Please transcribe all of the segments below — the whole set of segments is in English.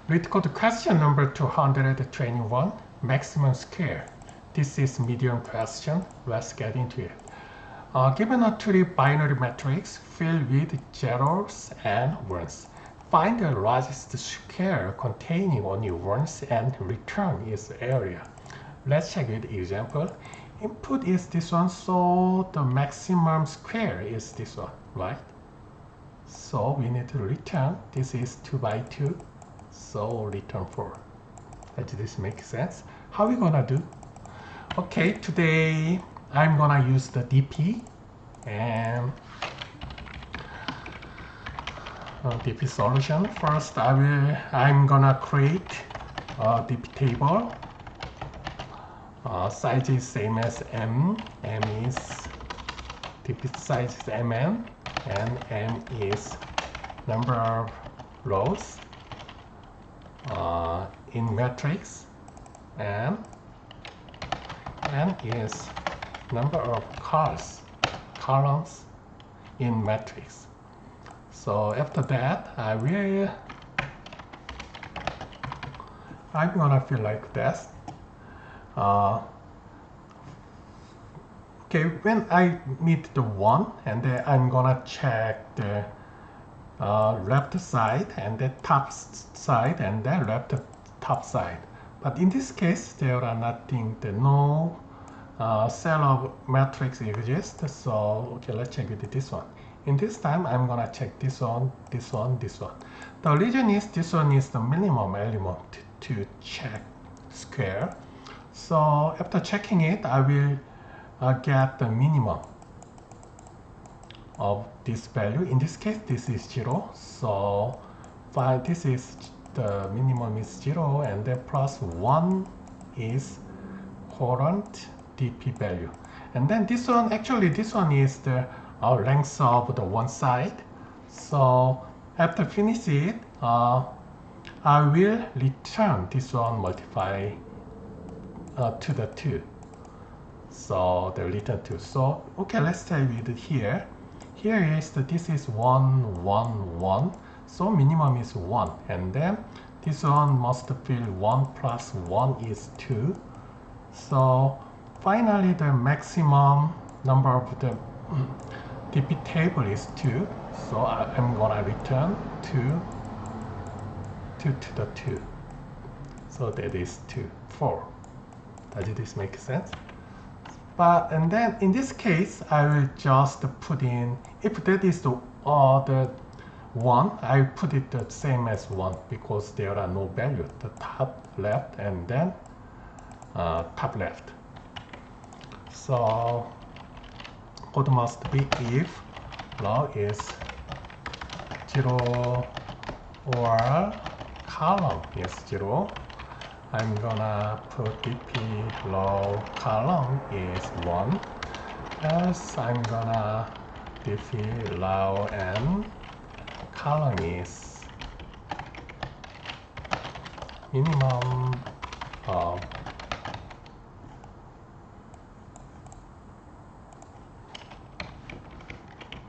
Let's go to question number 221, maximum square. This is medium question. Let's get into it. Given a 2D binary matrix filled with zeros and ones, find the largest square containing only ones and return its area. Let's check with example. Input is this one, so the maximum square is this one, right? So we need to return. This is 2 by 2. So return 4. Does this make sense? How are we gonna do? Okay, today I'm gonna use the DP and DP solution. First, I'm gonna create a DP table. Size is same as M. M is DP size is MN, and M is number of rows in matrix, and N is number of columns in matrix. So after that, I'm gonna fill like this. Okay, when I meet the 1, and then I'm gonna check the left side and the top side and then left top side. But in this case, there are nothing, no cell of matrix exists. So okay, let's check with this one. In this time, I'm gonna check this one, this one, this one. The reason is this one is the minimum element to check square. So after checking it, I will get the minimum of this value. In this case, this is 0. So this is the minimum is 0, and then plus 1 is current DP value. And then this one, actually this one is the length of the one side. So after finish it, I will return this one multiply to the 2. So the return 2. So okay, let's stay with here. Here is this is 1, 1, 1. So minimum is 1, and then this one must fill 1 plus 1 is 2. So finally the maximum number of the DP table is 2. So I'm gonna return 2 to the 2. So that is 2, 4. Does this make sense? But and then in this case, I will just put in, if that is the 1, I put it the same as 1 because there are no value. The top left and then top left. So code must be if row is 0 or column is 0. I'm gonna put DP row column is 1. Else I'm gonna DP row and column is minimum of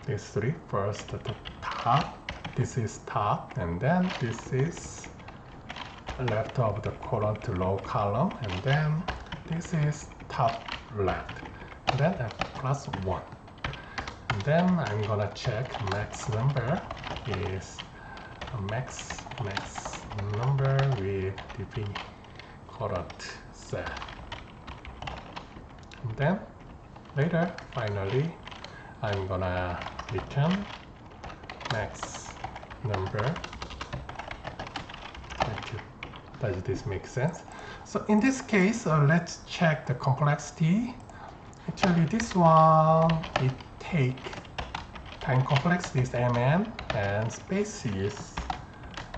these 3. First the top, this is top, and then this is left of the current row column, and then this is top left, and then plus 1. And then I'm gonna check max number is max number with DP current cell. And then later, finally, I'm gonna return max number. Thank you. Does this make sense? So in this case, let's check the complexity. Actually, this one, it take time complexity is Mn and space is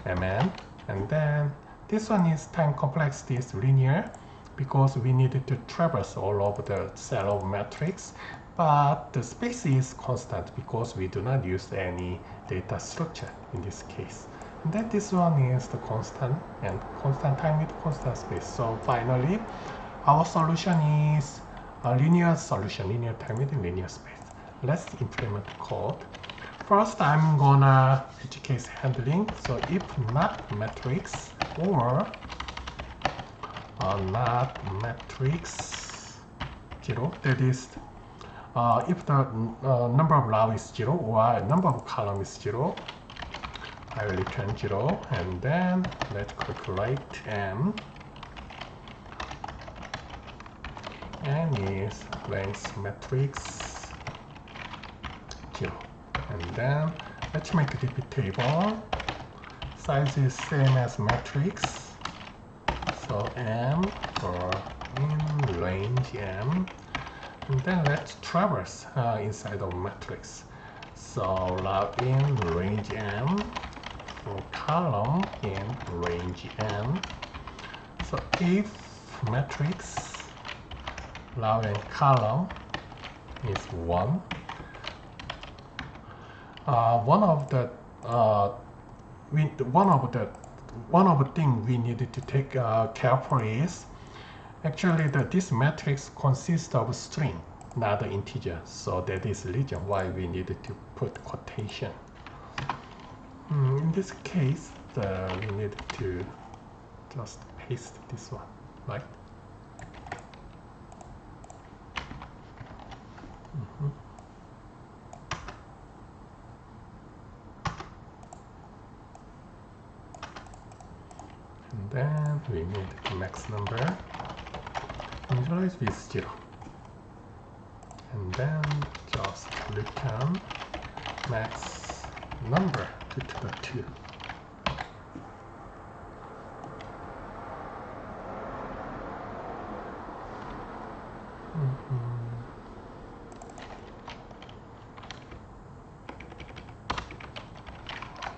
Mn. And then this one is time complexity is linear because we needed to traverse all of the cell of matrix. But the space is constant because we do not use any data structure in this case. And then this one is the constant, and constant time with constant space. So finally, our solution is a linear solution, linear time with linear space. Let's implement the code. First, I'm gonna edge case handling. So if not matrix, or not matrix 0. That is, if the number of row is 0 or number of column is 0, I will return 0. And then let's calculate m. M is length matrix 0. And then let's make a DP table. Size is same as matrix. So m for in range m. And then let's traverse inside of matrix. So row in range m for column in range m. So if matrix row and column is 1, one of the thing we needed to take careful is actually this matrix consists of string, not the integer. So that is the reason why we needed to put quotation. In this case, we need to just paste this one, right? And then we need the max number, initialize with 0. And then just return max number to the 2.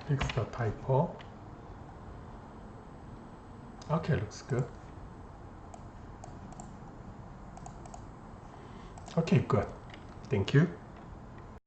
Fix the typo. Okay, looks good. Okay, good. Thank you.